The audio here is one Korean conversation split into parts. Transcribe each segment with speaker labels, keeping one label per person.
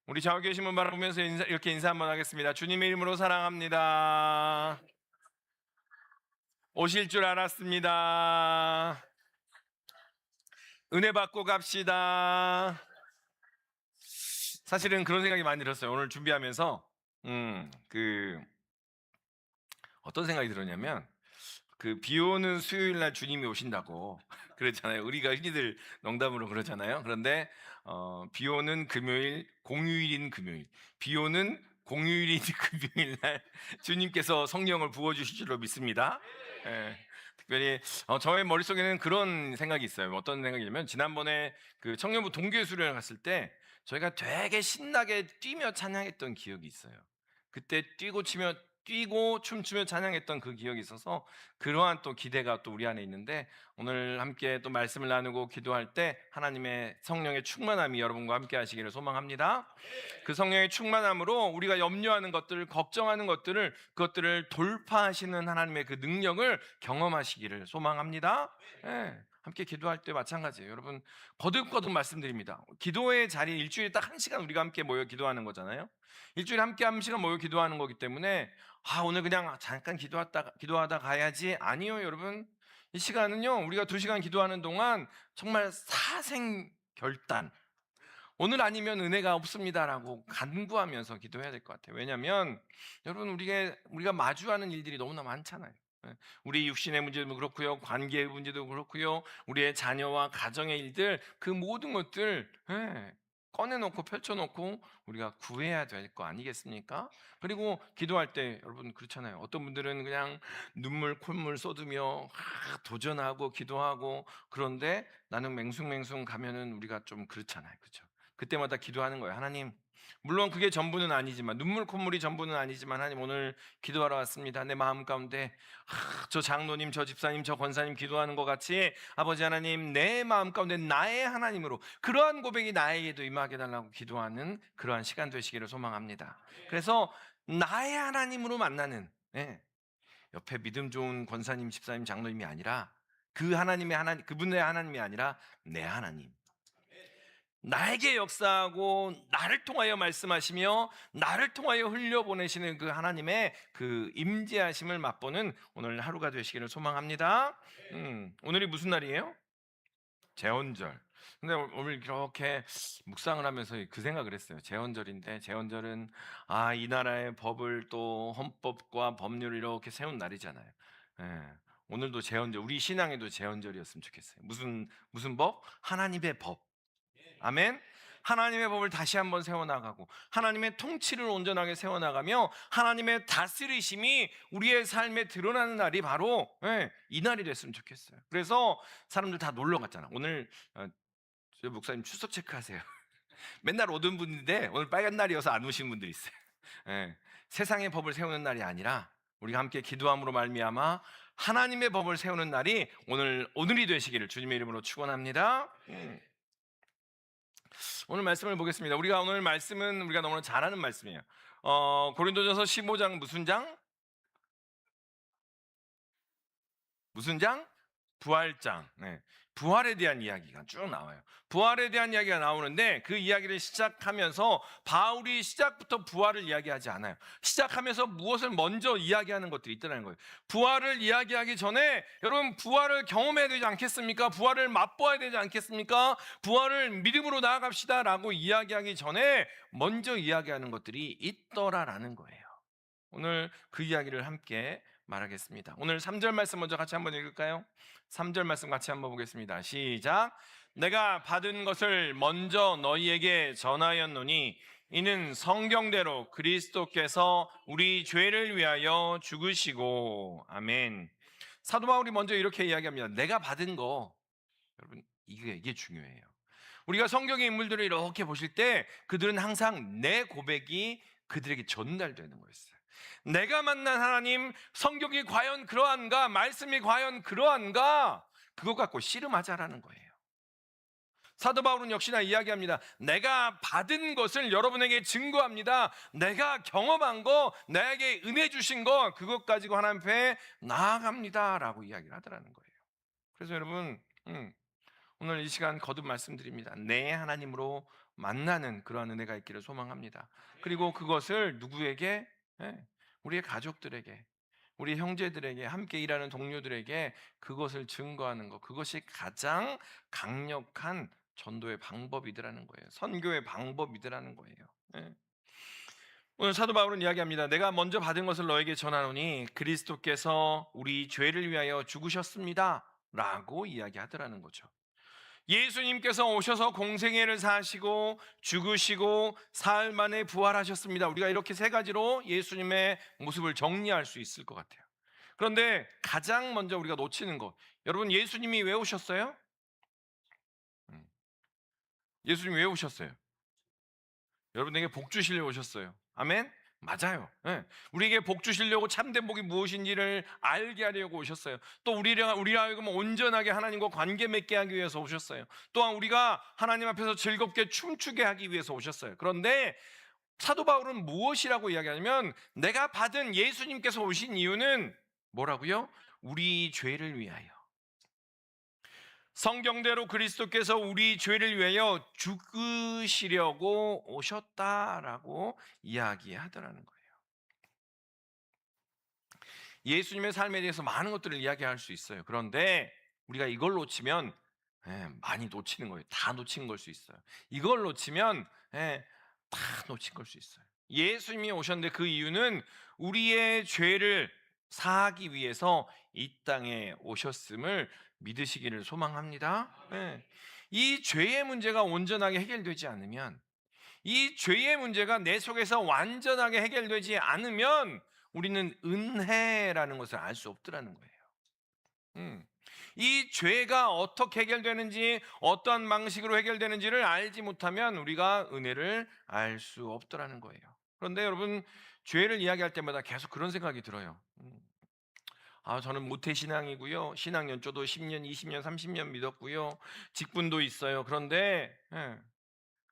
Speaker 1: 우리 좌우 계신 분 바라보면서 이렇게 인사 한번 하겠습니다. 주님의 이름으로 사랑합니다. 오실 줄 알았습니다. 은혜 받고 갑시다. 사실은 그런 생각이 많이 들었어요. 오늘 준비하면서 어떤 생각이 들었냐면 비 오는 수요일 날 주님이 오신다고 그랬잖아요. 우리가 흔히들 농담으로 그러잖아요. 그런데 비 오는 금요일, 공휴일인 금요일, 비 오는 공휴일인 금요일 날 주님께서 성령을 부어 주실 줄로 믿습니다. 예. 특별히 저의 머릿속에는 그런 생각이 있어요. 어떤 생각이냐면 지난번에 그 청년부 동교회 수련회 갔을 때 저희가 되게 신나게 뛰며 찬양했던 기억이 있어요. 그때 뛰고 춤추며 찬양했던 그 기억이 있어서 그러한 또 기대가 또 우리 안에 있는데, 오늘 함께 또 말씀을 나누고 기도할 때 하나님의 성령의 충만함이 여러분과 함께 하시기를 소망합니다. 그 성령의 충만함으로 우리가 염려하는 것들, 걱정하는 것들을, 그것들을 돌파하시는 하나님의 그 능력을 경험하시기를 소망합니다. 예, 함께 기도할 때 마찬가지예요. 여러분, 거듭거듭 말씀드립니다. 기도의 자리, 일주일에 딱 1시간 우리가 함께 모여 기도하는 거잖아요. 일주일에 함께 1시간 모여 기도하는 거기 때문에 오늘 그냥 잠깐 기도하다 가야지, 아니요. 여러분, 이 시간은요, 우리가 2시간 기도하는 동안 정말 사생결단, 오늘 아니면 은혜가 없습니다라고 간구하면서 기도해야 될 것 같아요. 왜냐하면 여러분, 우리가 마주하는 일들이 너무나 많잖아요. 예, 우리 육신의 문제도 그렇고요, 관계의 문제도 그렇고요, 우리의 자녀와 가정의 일들, 그 모든 것들 꺼내놓고 펼쳐놓고 우리가 구해야 될 거 아니겠습니까? 그리고 기도할 때 여러분 그렇잖아요. 어떤 분들은 그냥 눈물 콧물 쏟으며 도전하고 기도하고, 그런데 나는 맹숭맹숭 가면은 우리가 좀 그렇잖아요. 그렇죠? 그때마다 기도하는 거예요. 하나님, 물론 그게 전부는 아니지만, 눈물 콧물이 전부는 아니지만, 하나님, 오늘 기도하러 왔습니다. 내 마음 가운데 저 장로님, 저 집사님, 저 권사님 기도하는 것 같이 아버지 하나님, 내 마음 가운데 나의 하나님으로 그러한 고백이 나에게도 임하게 달라고 기도하는 그러한 시간 되시기를 소망합니다. 그래서 나의 하나님으로 만나는, 옆에 믿음 좋은 권사님, 집사님, 장로님이 아니라 그분의 하나님이 아니라 내 하나님, 나에게 역사하고 나를 통하여 말씀하시며 나를 통하여 흘려보내시는 그 하나님의 그 임재하심을 맛보는 오늘 하루가 되시기를 소망합니다. 오늘이 무슨 날이에요? 제헌절. 근데 오늘 이렇게 묵상을 하면서 그 생각을 했어요. 제헌절인데, 제헌절은 이 나라의 법을, 또 헌법과 법률을 이렇게 세운 날이잖아요. 예. 오늘도 제헌절, 우리 신앙에도 제헌절이었으면 좋겠어요. 무슨 법? 하나님의 법. 아멘. 하나님의 법을 다시 한번 세워나가고, 하나님의 통치를 온전하게 세워나가며 하나님의 다스리심이 우리의 삶에 드러나는 날이 바로 이 날이 됐으면 좋겠어요. 그래서 사람들 다 놀러 갔잖아. 오늘 저 목사님 출석 체크하세요. 맨날 오던 분인데 오늘 빨간 날이어서 안 오신 분들이 있어요. 세상의 법을 세우는 날이 아니라 우리가 함께 기도함으로 말미암아 하나님의 법을 세우는 날이 오늘이 되시기를 주님의 이름으로 축원합니다. 오늘 말씀을 보겠습니다. 오늘 말씀은 우리가 너무나 잘 아는 말씀이에요. 고린도전서 15장 무슨 장? 무슨 장? 부활장. 부활에 대한 이야기가 쭉 나와요. 부활에 대한 이야기가 나오는데, 그 이야기를 시작하면서 바울이 시작부터 부활을 이야기하지 않아요. 시작하면서 무엇을 먼저 이야기하는 것들이 있다는 거예요. 부활을 이야기하기 전에 여러분, 부활을 경험해야 되지 않겠습니까? 부활을 맛보아야 되지 않겠습니까? 부활을 믿음으로 나아갑시다 라고 이야기하기 전에 먼저 이야기하는 것들이 있더라라는 거예요. 오늘 그 이야기를 함께 말하겠습니다. 오늘 3절 말씀 먼저 같이 한번 읽을까요? 3절 말씀 같이 한번 보겠습니다. 시작. 내가 받은 것을 먼저 너희에게 전하였노니 이는 성경대로 그리스도께서 우리 죄를 위하여 죽으시고. 아멘. 사도 바울이 먼저 이렇게 이야기합니다. 내가 받은 거, 여러분, 이게 중요해요. 우리가 성경의 인물들을 이렇게 보실 때 그들은 항상 내 고백이 그들에게 전달되는 거였어요. 내가 만난 하나님, 성경이 과연 그러한가, 말씀이 과연 그러한가, 그것 갖고 씨름하자라는 거예요. 사도 바울은 역시나 이야기합니다. 내가 받은 것을 여러분에게 증거합니다. 내가 경험한 거, 나에게 은혜 주신 거, 그것 가지고 하나님 앞에 나아갑니다 라고 이야기를 하더라는 거예요. 그래서 여러분, 오늘 이 시간 거듭 말씀드립니다. 내 하나님으로 만나는 그러한 은혜가 있기를 소망합니다. 그리고 그것을 누구에게? 예, 우리의 가족들에게, 우리 형제들에게, 함께 일하는 동료들에게 그것을 증거하는 것, 그것이 가장 강력한 전도의 방법이더라는 거예요. 선교의 방법이더라는 거예요. 예. 오늘 사도 바울은 이야기합니다. 내가 먼저 받은 것을 너에게 전하노니 그리스도께서 우리 죄를 위하여 죽으셨습니다 라고 이야기하더라는 거죠. 예수님께서 오셔서 공생애를 사시고 죽으시고 사흘 만에 부활하셨습니다. 우리가 이렇게 세 가지로 예수님의 모습을 정리할 수 있을 것 같아요. 그런데 가장 먼저 우리가 놓치는 것, 여러분, 예수님이 왜 오셨어요? 음, 예수님이 왜 오셨어요? 여러분에게 복 주시려고 오셨어요. 아멘? 맞아요. 예. 우리에게 복 주시려고 참된 복이 무엇인지를 알게 하려고 오셨어요. 또 우리가 하여금 온전하게 하나님과 관계 맺게 하기 위해서 오셨어요. 또한 우리가 하나님 앞에서 즐겁게 춤추게 하기 위해서 오셨어요. 그런데 사도 바울은 무엇이라고 이야기하냐면, 내가 받은 예수님께서 오신 이유는 뭐라고요? 우리 죄를 위하여. 성경대로 그리스도께서 우리 죄를 위하여 죽으시려고 오셨다라고 이야기하더라는 거예요. 예수님의 삶에 대해서 많은 것들을 이야기할 수 있어요. 그런데 우리가 이걸 놓치면 많이 놓치는 거예요. 다 놓친 걸 수 있어요. 이걸 놓치면 다 놓친 걸 수 있어요. 예수님이 오셨는데 그 이유는 우리의 죄를 사하기 위해서 이 땅에 오셨음을 믿으시기를 소망합니다. 이 죄의 문제가 온전하게 해결되지 않으면, 이 죄의 문제가 내 속에서 완전하게 해결되지 않으면 우리는 은혜라는 것을 알 수 없더라는 거예요. 이 죄가 어떻게 해결되는지, 어떠한 방식으로 해결되는지를 알지 못하면 우리가 은혜를 알 수 없더라는 거예요. 그런데 여러분, 죄를 이야기할 때마다 계속 그런 생각이 들어요. 저는 모태신앙이고요. 신앙 연조도 10년, 20년, 30년 믿었고요. 직분도 있어요. 그런데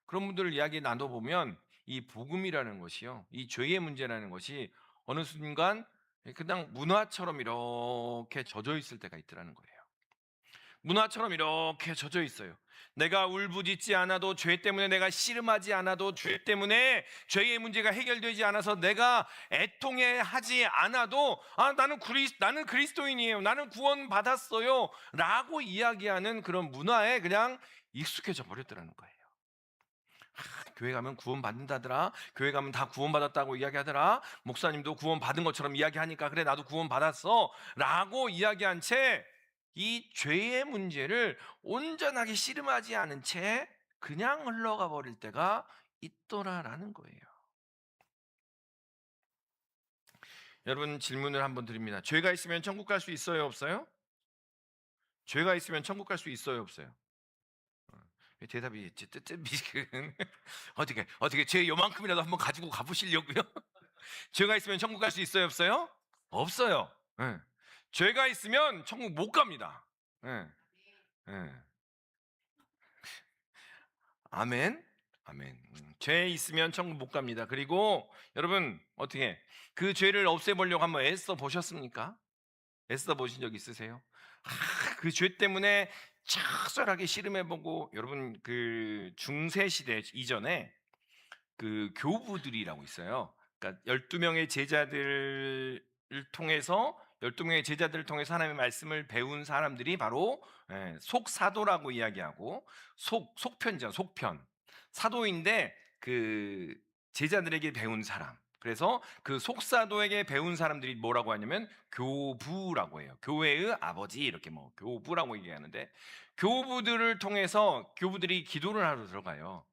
Speaker 1: 그런 분들 이야기 나눠보면 이 복음이라는 것이요, 이 죄의 문제라는 것이 어느 순간 그냥 문화처럼 이렇게 젖어 있을 때가 있더라는 거예요. 문화처럼 이렇게 젖어 있어요. 내가 울부짖지 않아도, 죄 때문에 내가 씨름하지 않아도, 죄 때문에 죄의 문제가 해결되지 않아서 내가 애통해 하지 않아도 나는 그리스도인이에요, 나는 구원 받았어요 라고 이야기하는 그런 문화에 그냥 익숙해져 버렸더라는 거예요. 교회 가면 구원 받는다더라, 교회 가면 다 구원 받았다고 이야기하더라, 목사님도 구원 받은 것처럼 이야기하니까 그래 나도 구원 받았어 라고 이야기한 채 이 죄의 문제를 온전하게 씨름하지 않은 채 그냥 흘러가 버릴 때가 있더라라는 거예요. 여러분, 질문을 한번 드립니다. 죄가 있으면 천국 갈 수 있어요, 없어요? 죄가 있으면 천국 갈 수 있어요, 없어요? 대답이 뜨뜻미지근. 어떻게 죄 요만큼이라도 한번 가지고 가보시려고요? 죄가 있으면 천국 갈 수 있어요, 없어요? 없어요. 예. 죄가 있으면 천국 못 갑니다. 예. 예. 아멘. 아멘. 죄 있으면 천국 못 갑니다. 그리고 여러분, 어떻게 그 죄를 없애보려고 한번 애써 보셨습니까? 애써 보신 적 있으세요? 그 죄 때문에 처절하게 씨름해보고, 여러분, 그 중세 시대 이전에 그 교부들이라고 있어요. 그러니까 12명의 제자들을 통해서 12명의 제자들을 통해서 하나님의 말씀을 배운 사람들이 바로 속사도라고 이야기하고, 속편이죠. 속편. 사도인데 그 제자들에게 배운 사람. 그래서 그 속사도에게 배운 사람들이 뭐라고 하냐면 교부라고 해요. 교회의 아버지, 이렇게 뭐 교부라고 얘기하는데, 교부들을 통해서 교부들이 기도를 하러 들어가요.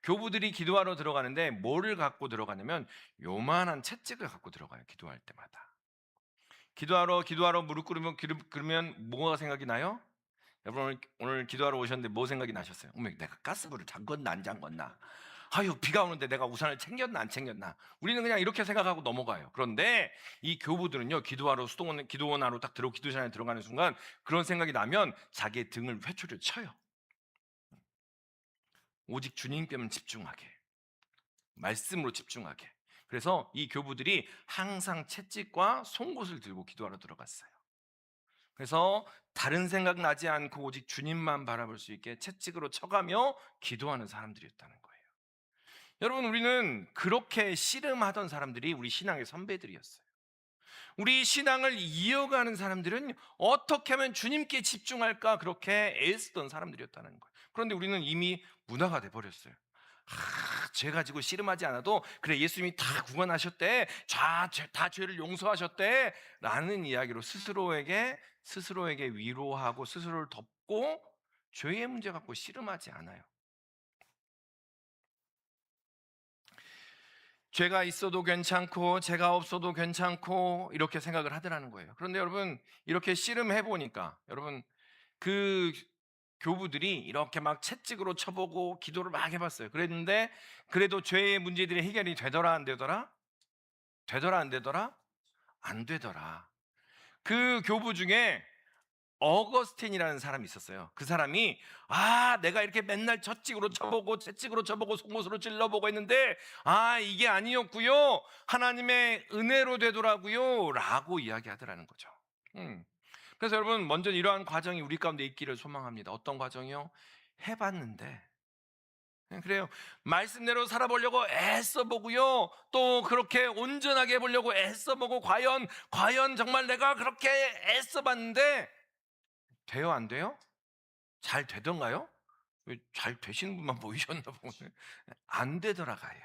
Speaker 1: 교부들이 기도하러 들어가는데 뭐를 갖고 들어가냐면 요만한 채찍을 갖고 들어가요. 기도할 때마다. 기도하러 무릎 꿇으면 그러면 뭐가 생각이 나요? 여러분, 오늘 기도하러 오셨는데 뭐 생각이 나셨어요? 어머, 내가 가스불을 잠궜나 안 잠궜나? 아유, 비가 오는데 내가 우산을 챙겼나 안 챙겼나? 우리는 그냥 이렇게 생각하고 넘어가요. 그런데 이 교부들은요, 기도원 안으로 딱 기도실에 들어가는 순간 그런 생각이 나면 자기의 등을 회초리를 쳐요. 오직 주님께만 집중하게, 말씀으로 집중하게. 그래서 이 교부들이 항상 채찍과 송곳을 들고 기도하러 들어갔어요. 그래서 다른 생각 나지 않고 오직 주님만 바라볼 수 있게 채찍으로 쳐가며 기도하는 사람들이었다는 거예요. 여러분, 우리는 그렇게 씨름하던 사람들이 우리 신앙의 선배들이었어요. 우리 신앙을 이어가는 사람들은 어떻게 하면 주님께 집중할까 그렇게 애쓰던 사람들이었다는 거예요. 그런데 우리는 이미 문화가 돼 버렸어요. 죄 가지고 씨름하지 않아도 그래, 예수님이 다 구원하셨대, 다 죄를 용서하셨대 라는 이야기로 스스로에게 위로하고 스스로를 덮고 죄의 문제 갖고 씨름하지 않아요. 죄가 있어도 괜찮고 죄가 없어도 괜찮고 이렇게 생각을 하더라는 거예요. 그런데 여러분, 이렇게 씨름해 보니까 여러분, 그 교부들이 이렇게 막 채찍으로 쳐보고 기도를 막 해봤어요. 그랬는데 그래도 죄의 문제들이 해결이 되더라 안 되더라? 되더라 안 되더라? 안 되더라. 그 교부 중에 어거스틴이라는 사람이 있었어요. 그 사람이 내가 이렇게 맨날 젖찍으로 쳐보고 채찍으로 쳐보고 송곳으로 찔러보고 했는데 이게 아니었고요, 하나님의 은혜로 되더라고요 라고 이야기하더라는 거죠. 그래서 여러분, 먼저 이러한 과정이 우리 가운데 있기를 소망합니다. 어떤 과정이요? 해봤는데 그래요. 말씀대로 살아보려고 애써보고요, 또 그렇게 온전하게 해보려고 애써보고 과연 정말 내가 그렇게 애써봤는데 돼요 안 돼요? 잘 되던가요? 잘 되시는 분만 보이셨나 보네. 안 되더라가요.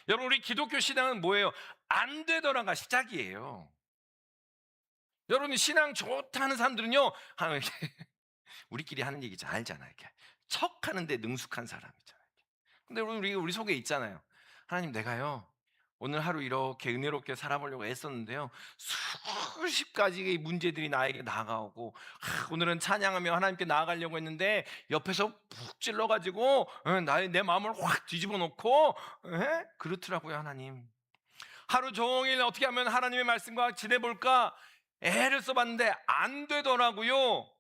Speaker 1: 여러분, 우리 기독교 신앙은 뭐예요? 안 되더라가 시작이에요. 여러분, 신앙 좋다는 사람들은요, 우리끼리 하는 얘기 잘 알잖아요. 이렇게 척하는데 능숙한 사람이잖아요. 근데 우리 속에 있잖아요. 하나님, 내가요 오늘 하루 이렇게 은혜롭게 살아보려고 애썼는데요, 수십 가지의 문제들이 나에게 다가오고, 오늘은 찬양하며 하나님께 나아가려고 했는데 옆에서 푹 찔러가지고 내 마음을 확 뒤집어 놓고 그렇더라고요. 하나님, 하루 종일 어떻게 하면 하나님의 말씀과 지내볼까 애를 써봤는데 안 되더라고요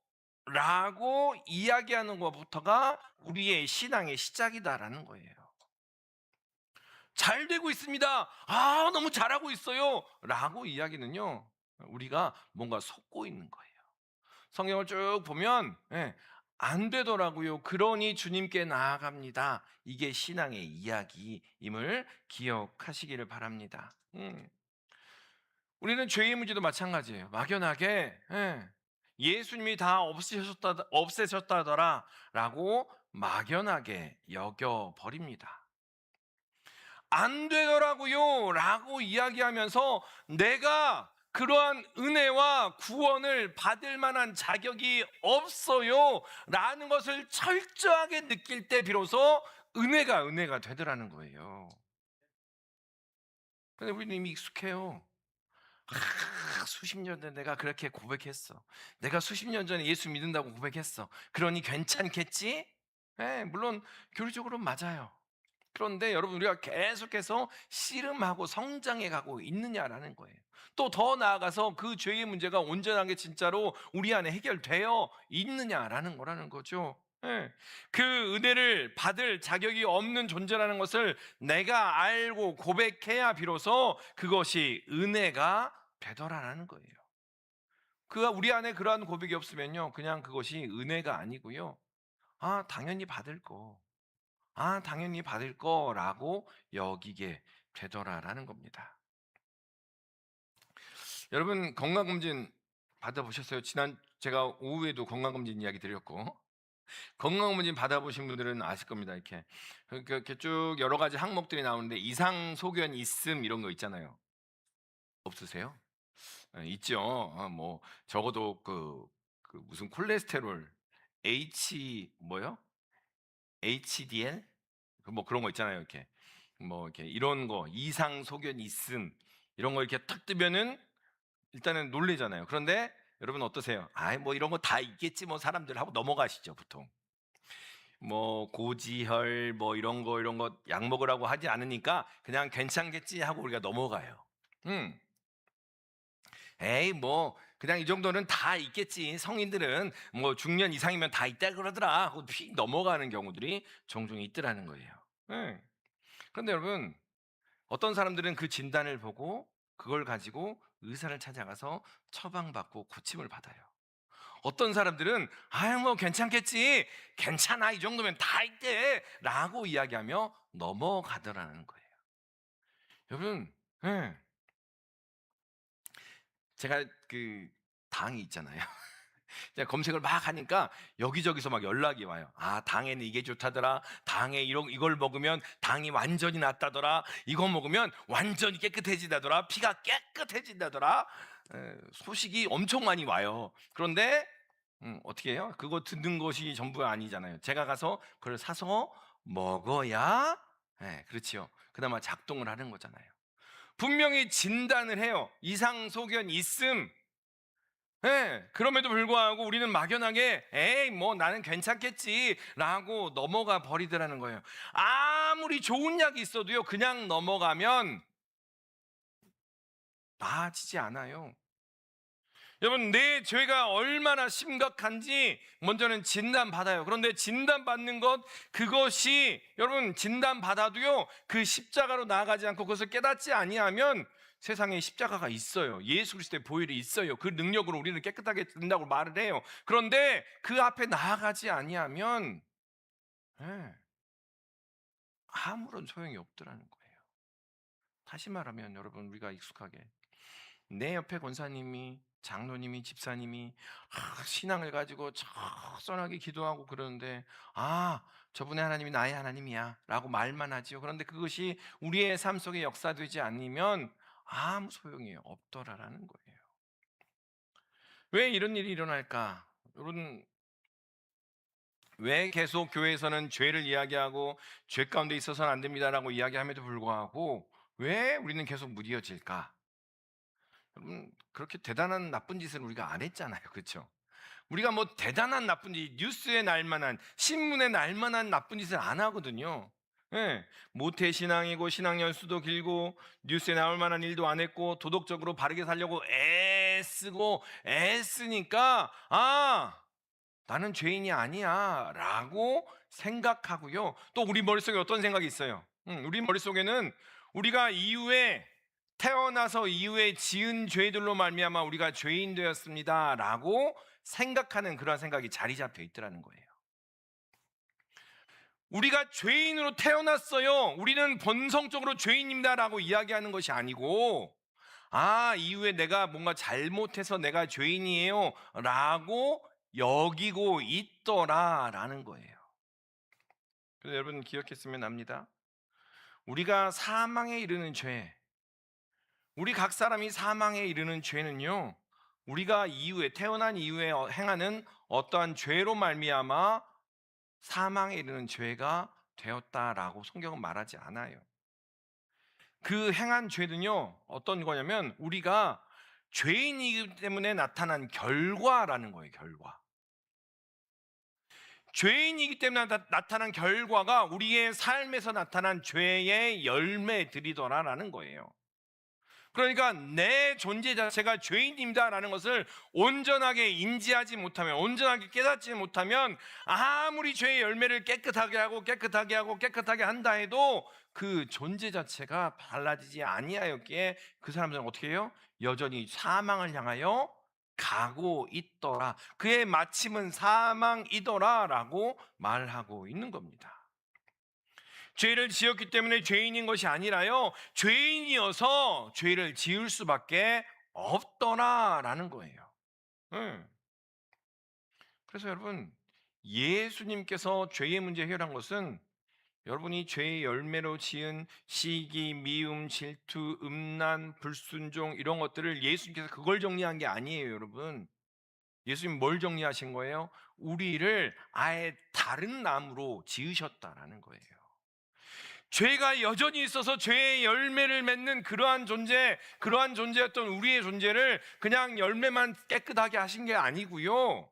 Speaker 1: 라고 이야기하는 것부터가 우리의 신앙의 시작이다라는 거예요. 잘 되고 있습니다, 너무 잘하고 있어요 라고 이야기는요, 우리가 뭔가 속고 있는 거예요. 성경을 쭉 보면 안 되더라고요, 그러니 주님께 나아갑니다, 이게 신앙의 이야기임을 기억하시기를 바랍니다. 우리는 죄의 문제도 마찬가지예요. 막연하게 예수님이 다 없애셨다더라 라고 막연하게 여겨버립니다. 안 되더라고요 라고 이야기하면서 내가 그러한 은혜와 구원을 받을 만한 자격이 없어요 라는 것을 철저하게 느낄 때 비로소 은혜가 되더라는 거예요. 근데 우리는 이미 익숙해요. 수십 년 전에 내가 그렇게 고백했어. 내가 수십 년 전에 예수 믿는다고 고백했어. 그러니 괜찮겠지? 물론 교리적으로 맞아요. 그런데 여러분, 우리가 계속해서 씨름하고 성장해 가고 있느냐라는 거예요. 또 더 나아가서 그 죄의 문제가 온전하게 진짜로 우리 안에 해결되어 있느냐라는 거라는 거죠. 그 은혜를 받을 자격이 없는 존재라는 것을 내가 알고 고백해야 비로소 그것이 은혜가 되더라라는 거예요. 우리 안에 그러한 고백이 없으면요, 그냥 그것이 은혜가 아니고요, 당연히 받을 거, 당연히 받을 거라고 여기게 되더라라는 겁니다. 여러분, 건강검진 받아보셨어요? 제가 오후에도 건강검진 이야기 드렸고, 건강검진 받아보신 분들은 아실 겁니다. 이렇게 쭉 여러 가지 항목들이 나오는데 이상 소견 있음 이런 거 있잖아요. 없으세요? 있죠. 뭐 적어도 그 무슨 콜레스테롤 뭐요? HDL 뭐 그런 거 있잖아요. 이렇게 이런 거 이상 소견 있음 이런 거 이렇게 탁 뜨면은 일단은 놀래잖아요. 그런데 여러분 어떠세요? 뭐 이런 거 다 있겠지 뭐 사람들 하고 넘어가시죠, 보통. 뭐 고지혈 뭐 이런 거 약 먹으라고 하지 않으니까 그냥 괜찮겠지 하고 우리가 넘어가요. 음. 에이 뭐 그냥 이 정도는 다 있겠지, 성인들은 뭐 중년 이상이면 다 있다 그러더라 하고 휙 넘어가는 경우들이 종종 있더라는 거예요. 그런데 여러분, 어떤 사람들은 그 진단을 보고 그걸 가지고 의사를 찾아가서 처방받고 고침을 받아요. 어떤 사람들은 아유 뭐 괜찮겠지, 괜찮아, 이 정도면 다 있대라고 이야기하며 넘어가더라는 거예요. 여러분, 예, 제가 그 당이 있잖아요. 제가 검색을 막 하니까 여기저기서 막 연락이 와요. 아, 당에는 이게 좋다더라. 당에 이걸 먹으면 당이 완전히 낫다더라. 이거 먹으면 완전히 깨끗해진다더라. 피가 깨끗해진다더라. 소식이 엄청 많이 와요. 그런데 어떻게 해요? 그거 듣는 것이 전부 아니잖아요. 제가 가서 그걸 사서 먹어야, 그렇지요. 그나마 작동을 하는 거잖아요. 분명히 진단을 해요. 이상 소견 있음. 그럼에도 불구하고 우리는 막연하게 에이 뭐 나는 괜찮겠지라고 넘어가 버리더라는 거예요. 아무리 좋은 약이 있어도요, 그냥 넘어가면 나아지지 않아요. 여러분, 내 죄가 얼마나 심각한지 먼저는 진단받아요. 그런데 진단받는 것, 그것이 여러분 진단받아도요 그 십자가로 나아가지 않고 그것을 깨닫지 아니하면, 세상에 십자가가 있어요. 예수 그리스도의 보혈이 있어요. 그 능력으로 우리는 깨끗하게 된다고 말을 해요. 그런데 그 앞에 나아가지 아니하면 아무런 소용이 없더라는 거예요. 다시 말하면 여러분, 우리가 익숙하게 내 옆에 권사님이, 장로님이, 집사님이 신앙을 가지고 처선하게 기도하고 그러는데, 아, 저분의 하나님이 나의 하나님이야 라고 말만 하지요. 그런데 그것이 우리의 삶 속에 역사되지 않으면 아무 소용이 없더라라는 거예요. 왜 이런 일이 일어날까? 여러분, 왜 계속 교회에서는 죄를 이야기하고 죄 가운데 있어서는 안 됩니다라고 이야기함에도 불구하고 왜 우리는 계속 무디어질까? 여러분, 그렇게 대단한 나쁜 짓을 우리가 안 했잖아요. 그렇죠? 우리가 뭐 대단한 나쁜 짓, 뉴스에 날 만한, 신문에 날 만한 나쁜 짓을 안 하거든요. 모태 신앙이고 신앙 연수도 길고 뉴스에 나올 만한 일도 안 했고 도덕적으로 바르게 살려고 애쓰고 애쓰니까, 아, 나는 죄인이 아니야 라고 생각하고요. 또 우리 머릿속에 어떤 생각이 있어요? 우리 머릿속에는 우리가 이후에, 태어나서 이후에 지은 죄들로 말미암아 우리가 죄인 되었습니다 라고 생각하는 그런 생각이 자리 잡혀 있더라는 거예요. 우리가 죄인으로 태어났어요, 우리는 본성적으로 죄인입니다 라고 이야기하는 것이 아니고, 아, 이후에 내가 뭔가 잘못해서 내가 죄인이에요 라고 여기고 있더라라는 거예요. 그래서 여러분 기억했으면 합니다. 우리가 사망에 이르는 죄, 우리 각 사람이 사망에 이르는 죄는요, 우리가 이후에, 태어난 이후에 행하는 어떠한 죄로 말미암아 사망에 이르는 죄가 되었다라고 성경은 말하지 않아요. 그 행한 죄는요 어떤 거냐면, 우리가 죄인이기 때문에 나타난 결과라는 거예요. 결과. 죄인이기 때문에 나타난 결과가 우리의 삶에서 나타난 죄의 열매들이더라라는 거예요. 그러니까 내 존재 자체가 죄인입니다라는 것을 온전하게 인지하지 못하면, 온전하게 깨닫지 못하면, 아무리 죄의 열매를 깨끗하게 하고 깨끗하게 하고 깨끗하게 한다 해도 그 존재 자체가 달라지지 아니하였기에 그 사람들은 어떻게 해요? 여전히 사망을 향하여 가고 있더라. 그의 마침은 사망이더라라고 말하고 있는 겁니다. 죄를 지었기 때문에 죄인인 것이 아니라요, 죄인이어서 죄를 지을 수밖에 없더라라는 거예요. 그래서 여러분, 예수님께서 죄의 문제 해결한 것은 여러분이 죄의 열매로 지은 시기, 미움, 질투, 음란, 불순종, 이런 것들을 예수님께서 그걸 정리한 게 아니에요. 여러분, 예수님 뭘 정리하신 거예요? 우리를 아예 다른 나무로 지으셨다라는 거예요. 죄가 여전히 있어서 죄의 열매를 맺는 그러한 존재, 그러한 존재였던 우리의 존재를 그냥 열매만 깨끗하게 하신 게 아니고요,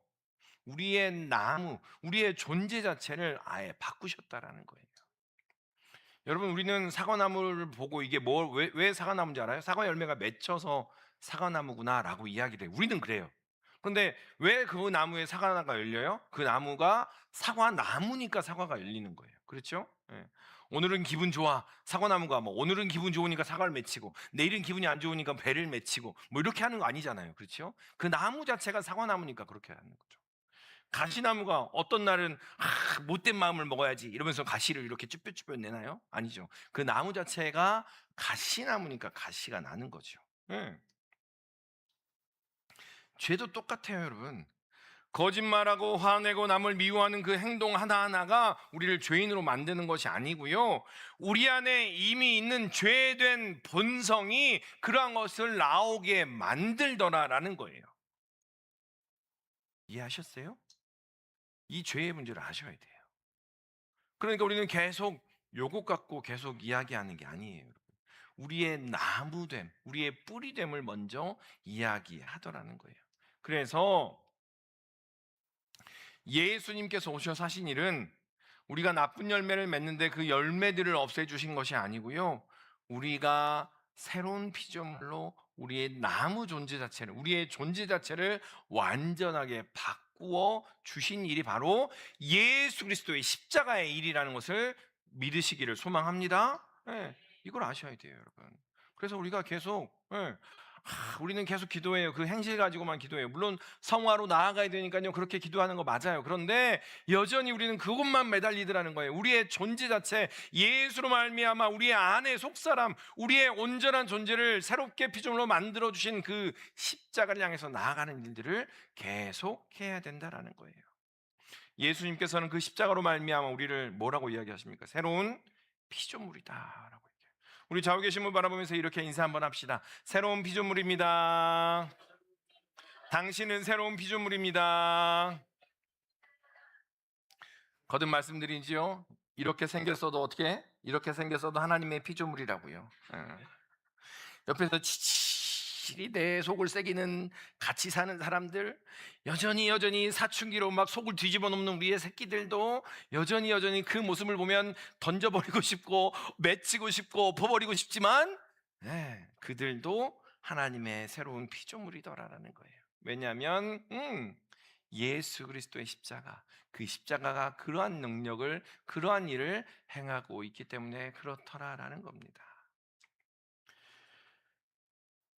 Speaker 1: 우리의 나무, 우리의 존재 자체를 아예 바꾸셨다라는 거예요. 여러분, 우리는 사과나무를 보고 이게 왜 사과나무인지 알아요? 사과 열매가 맺혀서 사과나무구나라고 이야기를 해요. 우리는 그래요. 그런데 왜 그 나무에 사과가 열려요? 그 나무가 사과나무니까 사과가 열리는 거예요. 그렇죠? 오늘은 기분 좋아. 사과나무가 뭐 오늘은 기분 좋으니까 사과를 맺히고 내일은 기분이 안 좋으니까 배를 맺히고 뭐 이렇게 하는 거 아니잖아요. 그렇죠? 그 나무 자체가 사과나무니까 그렇게 하는 거죠. 가시나무가 어떤 날은 못된 마음을 먹어야지 이러면서 가시를 이렇게 쭈뼛쭈뼛 내나요? 아니죠. 그 나무 자체가 가시나무니까 가시가 나는 거죠. 예. 죄도 똑같아요, 여러분. 거짓말하고 화내고 남을 미워하는 그 행동 하나하나가 우리를 죄인으로 만드는 것이 아니고요. 우리 안에 이미 있는 죄된 본성이 그러한 것을 나오게 만들더라라는 거예요. 이해하셨어요? 이 죄의 문제를 아셔야 돼요. 그러니까 우리는 계속 요것 갖고 계속 이야기하는 게 아니에요. 우리의 나무됨, 우리의 뿌리됨을 먼저 이야기하더라는 거예요. 그래서 예수님께서 오셔서 하신 일은 우리가 나쁜 열매를 맺는데 그 열매들을 없애주신 것이 아니고요. 우리가 새로운 피조물로 우리의 나무 존재 자체를, 우리의 존재 자체를 완전하게 바꾸어 주신 일이 바로 예수 그리스도의 십자가의 일이라는 것을 믿으시기를 소망합니다. 예, 이걸 아셔야 돼요, 여러분. 그래서 우리가 계속 우리는 계속 기도해요. 그 행실 가지고만 기도해요. 물론 성화로 나아가야 되니까요. 그렇게 기도하는 거 맞아요. 그런데 여전히 우리는 그것만 매달리더라는 거예요. 우리의 존재 자체, 예수로 말미암아 우리의 안의 속사람, 우리의 온전한 존재를 새롭게 피조물로 만들어 주신 그 십자가를 향해서 나아가는 일들을 계속 해야 된다라는 거예요. 예수님께서는 그 십자가로 말미암아 우리를 뭐라고 이야기하십니까? 새로운 피조물이다라고. 우리 좌우 계신 분 바라보면서 이렇게 인사 한번 합시다. 새로운 피조물입니다. 당신은 새로운 피조물입니다. 거듭 말씀드리지요. 이렇게 생겼어도 어떻게? 이렇게 생겼어도 하나님의 피조물이라고요. 옆에서 치칠이 내 속을 새기는 같이 사는 사람들, 여전히 사춘기로 막 속을 뒤집어 놓는 우리의 새끼들도 여전히 그 모습을 보면 던져버리고 싶고 맺히고 싶고 엎어버리고 싶지만 그들도 하나님의 새로운 피조물이더라라는 거예요. 왜냐하면 예수 그리스도의 십자가, 그 십자가가 그러한 능력을, 그러한 일을 행하고 있기 때문에 그렇더라라는 겁니다.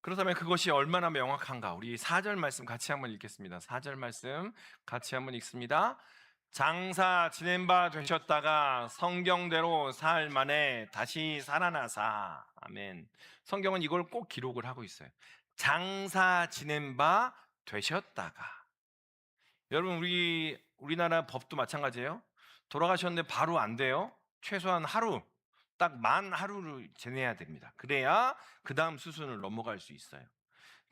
Speaker 1: 그렇다면 그것이 얼마나 명확한가? 우리 4절 말씀 같이 한번 읽겠습니다. 4절 말씀 같이 한번 읽습니다. 장사 지낸 바 되셨다가 성경대로 사흘 만에 다시 살아나사. 아멘. 성경은 이걸 꼭 기록을 하고 있어요. 장사 지낸 바 되셨다가. 여러분 우리나라 법도 마찬가지예요. 돌아가셨는데 바로 안 돼요. 최소한 하루, 딱 만 하루를 지내야 됩니다. 그래야 그 다음 수순을 넘어갈 수 있어요.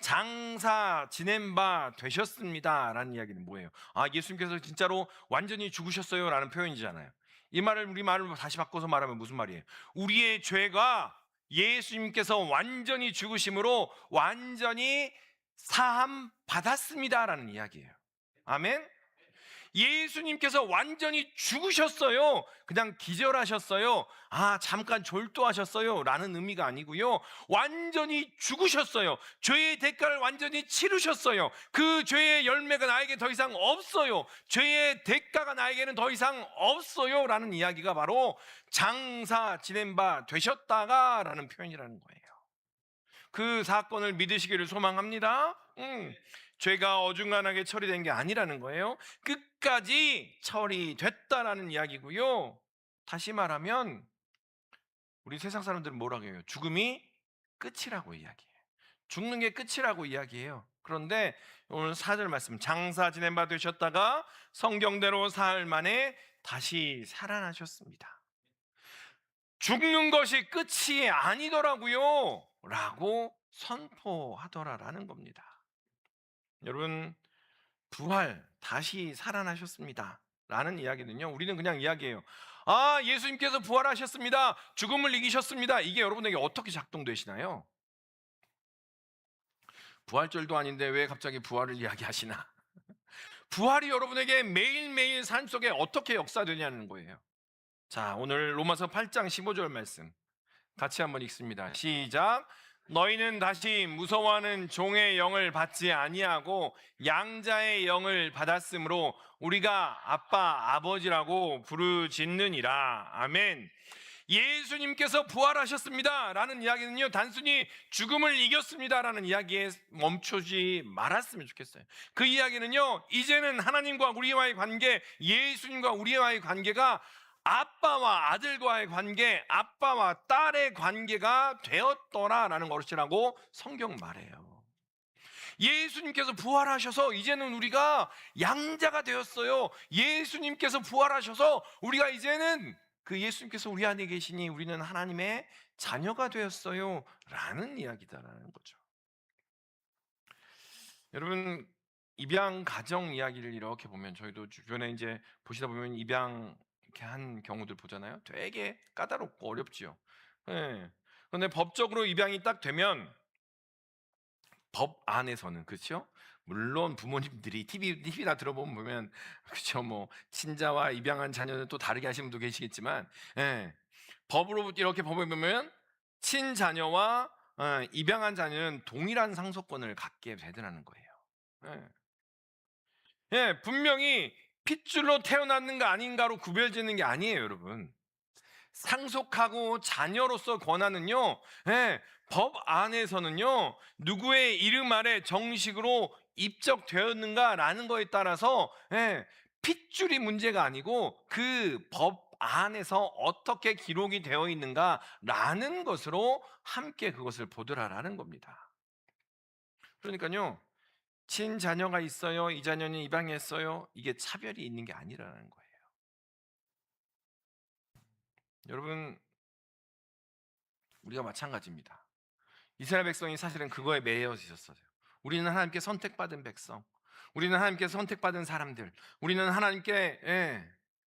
Speaker 1: 장사 지낸 바 되셨습니다 라는 이야기는 뭐예요? 예수님께서 진짜로 완전히 죽으셨어요 라는 표현이잖아요. 이 말을 우리말로 다시 바꿔서 말하면 무슨 말이에요? 우리의 죄가 예수님께서 완전히 죽으심으로 완전히 사함 받았습니다 라는 이야기예요. 아멘. 예수님께서 완전히 죽으셨어요. 그냥 기절하셨어요. 잠깐 졸도하셨어요 라는 의미가 아니고요. 완전히 죽으셨어요. 죄의 대가를 완전히 치르셨어요. 그 죄의 열매가 나에게 더 이상 없어요. 죄의 대가가 나에게는 더 이상 없어요 라는 이야기가 바로 장사 지낸 바 되셨다가 라는 표현이라는 거예요. 그 사건을 믿으시기를 소망합니다. 죄가 어중간하게 처리된 게 아니라는 거예요. 끝까지 처리됐다라는 이야기고요. 다시 말하면 우리 세상 사람들은 뭐라고 해요? 죽음이 끝이라고 이야기해요. 죽는 게 끝이라고 이야기해요. 그런데 오늘 4절 말씀, 장사 지낸 바 되셨다가 성경대로 사흘 만에 다시 살아나셨습니다. 죽는 것이 끝이 아니더라고요 라고 선포하더라라는 겁니다. 여러분, 부활, 다시 살아나셨습니다 라는 이야기는요, 우리는 그냥 이야기해요. 예수님께서 부활하셨습니다, 죽음을 이기셨습니다. 이게 여러분에게 어떻게 작동되시나요? 부활절도 아닌데 왜 갑자기 부활을 이야기하시나? 부활이 여러분에게 매일매일 삶 속에 어떻게 역사되냐는 거예요. 자, 오늘 로마서 8장 15절 말씀 같이 한번 읽습니다. 시작. 너희는 다시 무서워하는 종의 영을 받지 아니하고 양자의 영을 받았으므로 우리가 아빠 아버지라고 부르짖느니라. 아멘. 예수님께서 부활하셨습니다 라는 이야기는요, 단순히 죽음을 이겼습니다 라는 이야기에 멈추지 말았으면 좋겠어요. 그 이야기는요, 이제는 하나님과 우리와의 관계, 예수님과 우리와의 관계가 아빠와 아들과의 관계, 아빠와 딸의 관계가 되었더라라는 것이라고 성경 말해요. 예수님께서 부활하셔서 이제는 우리가 양자가 되었어요. 예수님께서 부활하셔서 우리가 이제는 그 예수님께서 우리 안에 계시니 우리는 하나님의 자녀가 되었어요 라는 이야기다라는 거죠. 여러분, 입양 가정 이야기를 이렇게 보면, 저희도 주변에 이제 보시다 보면 입양 이렇게 한 경우들 보잖아요. 되게 까다롭고 어렵지요. 예. 그런데 법적으로 입양이 딱 되면 법 안에서는, 그렇죠? 물론 부모님들이 TV 다 들어보면 그렇죠, 뭐 친자와 입양한 자녀는 또 다르게 하시는 분도 계시겠지만, 예, 법으로 이렇게 법에 보면 친자녀와 입양한 자녀는 동일한 상속권을 갖게 되더라는 거예요. 예. 예, 분명히 핏줄로 태어났는가 아닌가로 구별되는 게 아니에요, 여러분. 상속하고 자녀로서 권한은요, 예, 법 안에서는요, 누구의 이름 아래 정식으로 입적되었는가라는 거에 따라서, 예, 핏줄이 문제가 아니고 그 법 안에서 어떻게 기록이 되어 있는가라는 것으로 함께 그것을 보더라라는 겁니다. 그러니까요, 친자녀가 있어요, 이 자녀는 입양했어요, 이게 차별이 있는 게 아니라는 거예요. 여러분, 우리가 마찬가지입니다. 이스라엘 백성이 사실은 그거에 매여 있었어요. 우리는 하나님께 선택받은 백성, 우리는 하나님께 선택받은 사람들, 우리는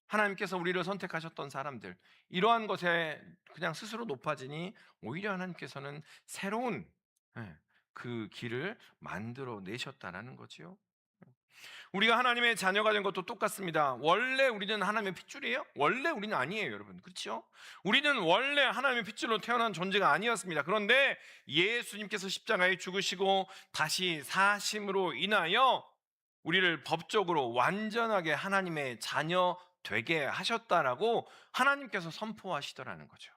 Speaker 1: 하나님께서 우리를 선택하셨던 사람들, 이러한 것에 그냥 스스로 높아지니 오히려 하나님께서는 새로운, 그 길을 만들어 내셨다라는 거지요. 우리가 하나님의 자녀가 된 것도 똑같습니다. 원래 우리는 하나님의 핏줄이에요? 원래 우리는 아니에요, 여러분. 그렇죠? 우리는 원래 하나님의 핏줄로 태어난 존재가 아니었습니다. 그런데 예수님께서 십자가에 죽으시고 다시 사심으로 인하여 우리를 법적으로 완전하게 하나님의 자녀 되게 하셨다라고 하나님께서 선포하시더라는 거죠.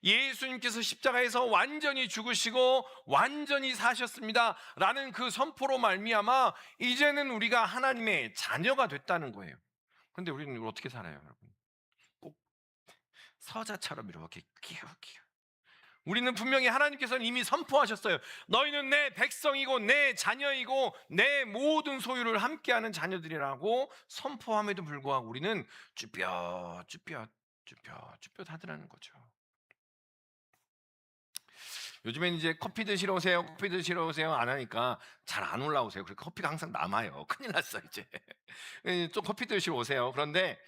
Speaker 1: 예수님께서 십자가에서 완전히 죽으시고 완전히 사셨습니다 라는 그 선포로 말미암아 이제는 우리가 하나님의 자녀가 됐다는 거예요. 그런데 우리는 어떻게 살아요, 여러분? 꼭 서자처럼 이렇게 끼우끼우. 우리는 분명히 하나님께서는 이미 선포하셨어요. 너희는 내 백성이고 내 자녀이고 내 모든 소유를 함께하는 자녀들이라고 선포함에도 불구하고 우리는 쭈뼛쭈뼛 하더라는 거죠. 요즘엔 이제 커피 드시러 오세요, 커피 드시러 오세요 안 하니까 잘 안 올라오세요. 그래서 커피가 항상 남아요. 큰일 났어 이제. 좀 커피 드시러 오세요. 그런데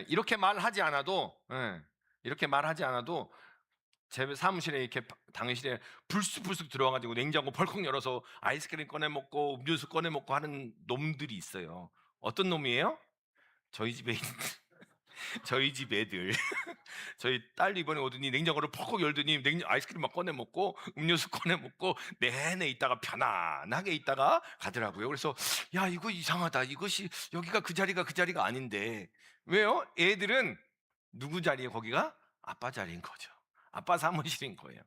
Speaker 1: 이렇게 말하지 않아도, 이렇게 말하지 않아도 제 사무실에 이렇게 당일실에 불쑥불쑥 들어와가지고 냉장고 벌컥 열어서 아이스크림 꺼내 먹고 음료수 꺼내 먹고 하는 놈들이 있어요. 어떤 놈이에요? 저희 집에 있는 저희 집 애들. 저희 딸 이번에 오더니 냉장고를 퍽퍽 열더니 아이스크림 막 꺼내 먹고 음료수 꺼내 먹고 내내 있다가 편안하게 있다가 가더라고요. 그래서 야, 이거 이상하다. 이것이 여기가 그 자리가 아닌데. 왜요? 애들은 누구 자리에, 거기가 아빠 자리인 거죠. 아빠 사무실인 거예요.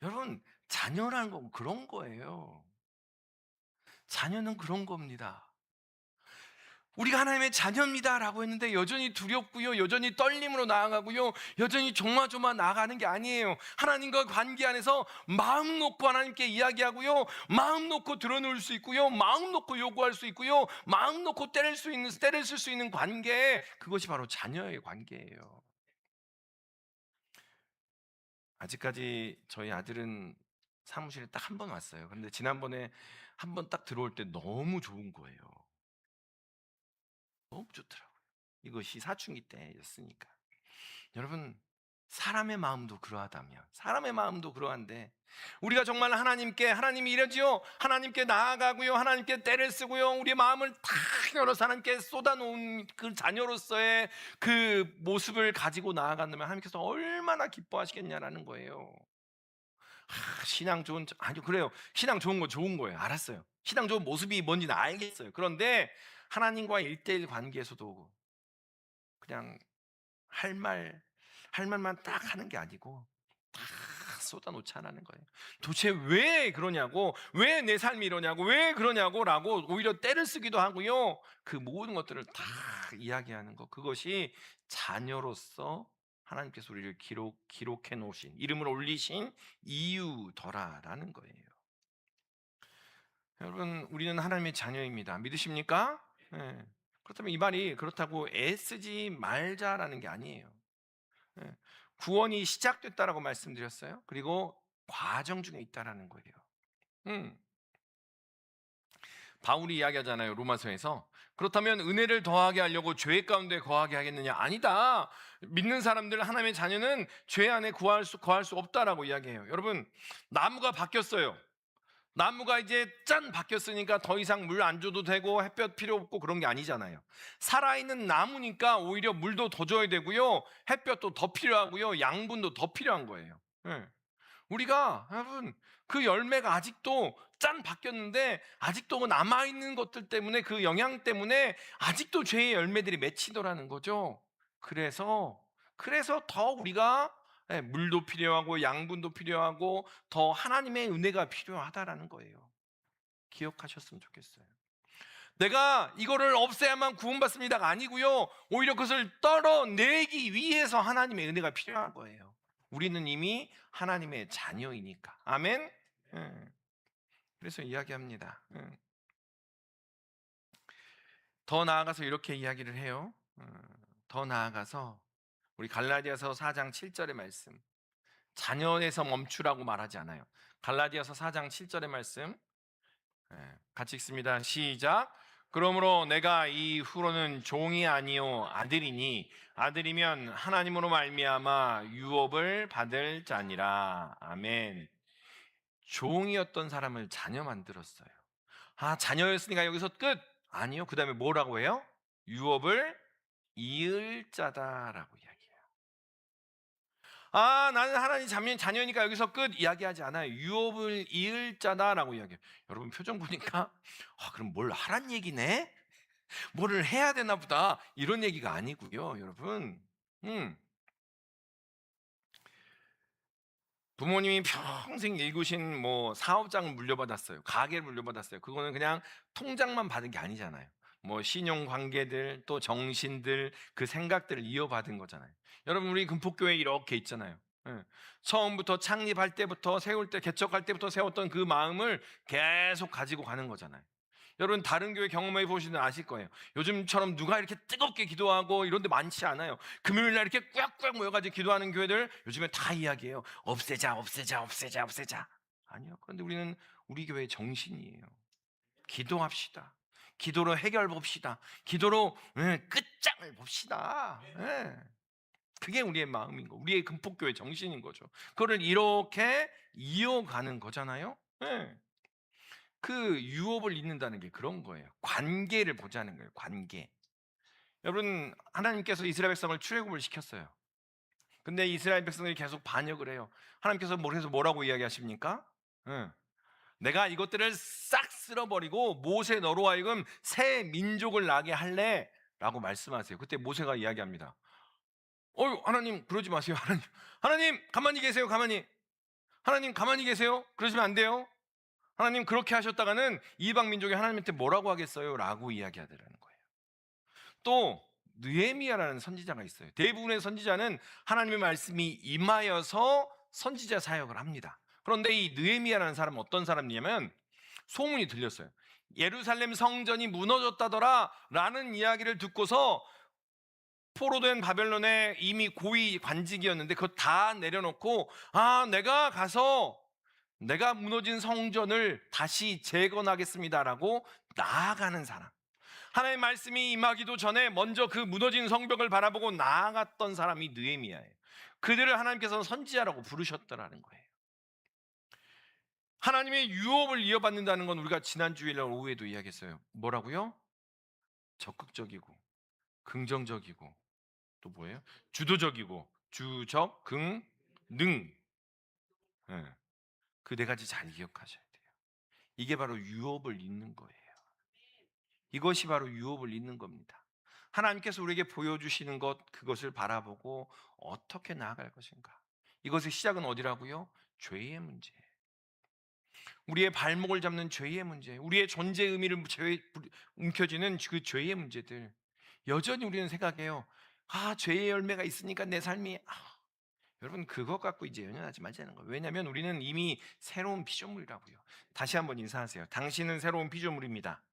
Speaker 1: 여러분, 자녀라는 건 그런 거예요. 자녀는 그런 겁니다. 우리가 하나님의 자녀입니다라고 했는데 여전히 두렵고요, 여전히 떨림으로 나아가고요, 여전히 조마조마 나아가는 게 아니에요. 하나님과 관계 안에서 마음 놓고 하나님께 이야기하고요, 마음 놓고 드러놓을 수 있고요, 마음 놓고 요구할 수 있고요, 마음 놓고 때를 쓸 수 있는 관계, 그것이 바로 자녀의 관계예요. 아직까지 저희 아들은 사무실에 딱 한 번 왔어요. 근데 지난번에 한 번 딱 들어올 때 너무 좋은 거예요. 너무 좋더라고요. 이것이 사춘기 때였으니까. 여러분, 사람의 마음도 그러하다면, 사람의 마음도 그러한데, 우리가 정말 하나님이 이러지요, 하나님께 나아가고요, 하나님께 때를 쓰고요, 우리의 마음을 탁 열어서 하나님께 쏟아놓은 그 자녀로서의 그 모습을 가지고 나아간다면 하나님께서 얼마나 기뻐하시겠냐라는 거예요. 신앙 좋은, 아니요, 그래요. 신앙 좋은 거 좋은 거예요. 알았어요. 신앙 좋은 모습이 뭔지는 알겠어요. 그런데 하나님과 1대1 관계에서도 그냥 할 말 할 말만 딱 하는 게 아니고 다 쏟아놓자라는 거예요. 도대체 왜 그러냐고, 왜 내 삶이 이러냐고, 왜 그러냐고 라고 오히려 때를 쓰기도 하고요. 그 모든 것들을 다 이야기하는 것, 그것이 자녀로서 하나님께서 우리를 기록해 놓으신, 이름을 올리신 이유더라라는 거예요. 여러분, 우리는 하나님의 자녀입니다. 믿으십니까? 예. 그렇다면 이 말이 그렇다고 애쓰지 말자라는 게 아니에요. 예. 구원이 시작됐다라고 말씀드렸어요. 그리고 과정 중에 있다라는 거예요. 음. 바울이 이야기하잖아요, 로마서에서. 그렇다면 은혜를 더하게 하려고 죄 가운데 거하게 하겠느냐? 아니다. 믿는 사람들, 하나님의 자녀는 죄 안에 거할 수 없다라고 이야기해요. 여러분, 나무가 바뀌었어요. 나무가 이제 짠 바뀌었으니까 더 이상 물 안 줘도 되고 햇볕 필요 없고 그런 게 아니잖아요. 살아있는 나무니까 오히려 물도 더 줘야 되고요, 햇볕도 더 필요하고요, 양분도 더 필요한 거예요. 예. 우리가 여러분, 그 열매가 아직도 짠 바뀌었는데 아직도 남아있는 것들 때문에, 그 영양 때문에 아직도 죄의 열매들이 맺히더라는 거죠. 그래서 더 우리가 물도 필요하고 양분도 필요하고 더 하나님의 은혜가 필요하다라는 거예요. 기억하셨으면 좋겠어요. 내가 이거를 없애야만 구원받습니다가 아니고요, 오히려 그것을 떨어내기 위해서 하나님의 은혜가 필요한 거예요. 우리는 이미 하나님의 자녀이니까. 아멘. 예. 그래서 이야기합니다. 더 나아가서 이렇게 이야기를 해요. 더 나아가서 우리 갈라디아서 4장 7절의 말씀, 자녀에서 멈추라고 말하지 않아요. 갈라디아서 4장 7절의 말씀, 같이 읽습니다. 시작. 그러므로 내가 이후로는 종이 아니요 아들이니 아들이면 하나님으로 말미암아 유업을 받을 자니라. 아멘. 종이었던 사람을 자녀 만들었어요. 아, 자녀였으니까 여기서 끝? 아니요. 그 다음에 뭐라고 해요? 유업을 이을 자다라고 이야기해요. 아, 나는 하나님 자녀니까 여기서 끝 이야기하지 않아요. 유업을 이을 자다라고 이야기해요. 여러분 표정 보니까 그럼 뭘 하란 얘기네? 뭐를 해야 되나 보다, 이런 얘기가 아니고요, 여러분. 부모님이 평생 일구신 뭐 사업장을 물려받았어요, 가게를 물려받았어요. 그거는 그냥 통장만 받은 게 아니잖아요. 뭐 신용 관계들, 또 정신들, 그 생각들을 이어받은 거잖아요. 여러분, 우리 금폭교회 이렇게 있잖아요. 예. 처음부터 창립할 때부터, 세울 때, 개척할 때부터 세웠던 그 마음을 계속 가지고 가는 거잖아요. 여러분, 다른 교회 경험해 보시면 아실 거예요. 요즘처럼 누가 이렇게 뜨겁게 기도하고 이런 데 많지 않아요. 금요일 날 이렇게 꽉꽉 모여가지고 기도하는 교회들 요즘에 다 이야기해요. 없애자, 없애자, 없애자, 없애자. 아니요. 그런데 우리는 우리 교회의 정신이에요. 기도합시다. 기도로 해결 봅시다. 기도로 끝장을 봅시다. 예. 그게 우리의 마음인 거, 우리의 금폭교회 정신인 거죠. 그거를 이렇게 이어가는 거잖아요. 예. 그 유업을 잇는다는 게 그런 거예요. 관계를 보자는 거예요. 관계. 여러분, 하나님께서 이스라엘 백성을 출애굽을 시켰어요. 근데 이스라엘 백성들이 계속 반역을 해요. 하나님께서 뭐라고 이야기하십니까? 응. 내가 이것들을 싹 쓸어버리고 모세 너로 하여금 새 민족을 나게 할래 라고 말씀하세요. 그때 모세가 이야기합니다. 하나님 그러지 마세요. 하나님 가만히 계세요. 하나님 가만히 계세요. 그러시면 안 돼요. 하나님 그렇게 하셨다가는 이방 민족이 하나님한테 뭐라고 하겠어요? 라고 이야기하더라는 거예요. 또 느헤미야라는 선지자가 있어요. 대부분의 선지자는 하나님의 말씀이 임하여서 선지자 사역을 합니다. 그런데 이 느헤미야라는 사람은 어떤 사람이냐면, 소문이 들렸어요. 예루살렘 성전이 무너졌다더라 라는 이야기를 듣고서 포로된 바벨론에 이미 고위 관직이었는데 그거 다 내려놓고, 내가 가서 내가 무너진 성전을 다시 재건하겠습니다라고 나아가는 사람, 하나님의 말씀이 임하기도 전에 먼저 그 무너진 성벽을 바라보고 나아갔던 사람이 느헤미야예요. 그들을 하나님께서는 선지자라고 부르셨더라는 거예요. 하나님의 유업을 이어받는다는 건 우리가 지난 주일 오후에도 이야기했어요. 뭐라고요? 적극적이고 긍정적이고, 또 뭐예요? 주도적이고, 주적, 긍, 능. 예. 그 네 가지 잘 기억하셔야 돼요. 이게 바로 유업을 잇는 거예요. 이것이 바로 유업을 잇는 겁니다. 하나님께서 우리에게 보여주시는 것, 그것을 바라보고 어떻게 나아갈 것인가. 이것의 시작은 어디라고요? 죄의 문제. 우리의 발목을 잡는 죄의 문제, 우리의 존재 의미를 움켜쥐는 그 죄의 문제들. 여전히 우리는 생각해요. 죄의 열매가 있으니까 내 삶이 여러분, 그것 갖고 이제 연연하지 말자는 거예요. 왜냐하면 우리는 이미 새로운 피조물이라고요. 다시 한번 인사하세요. 당신은 새로운 피조물입니다.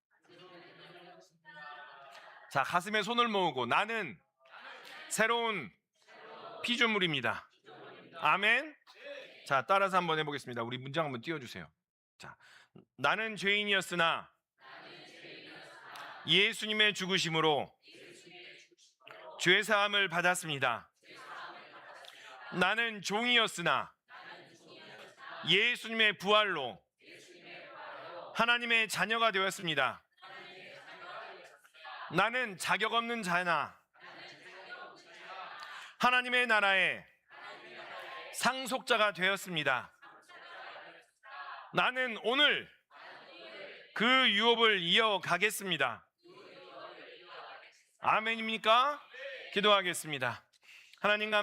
Speaker 1: 자, 가슴에 손을 모으고 나는 새로운 피조물입니다. 아멘. 자, 따라서 한번 해보겠습니다. 우리 문장 한번 띄워주세요. 자, 나는 죄인이었으나 예수님의 죽으심으로 죄 사함을 받았습니다. 나는 종이었으나 예수님의 부활로 하나님의 자녀가 되었습니다. 나는 자격 없는 자나 하나님의 나라의 상속자가 되었습니다. 나는 오늘 그 유업을 이어가겠습니다. 아멘입니까? 기도하겠습니다. 하나님 감사합니다.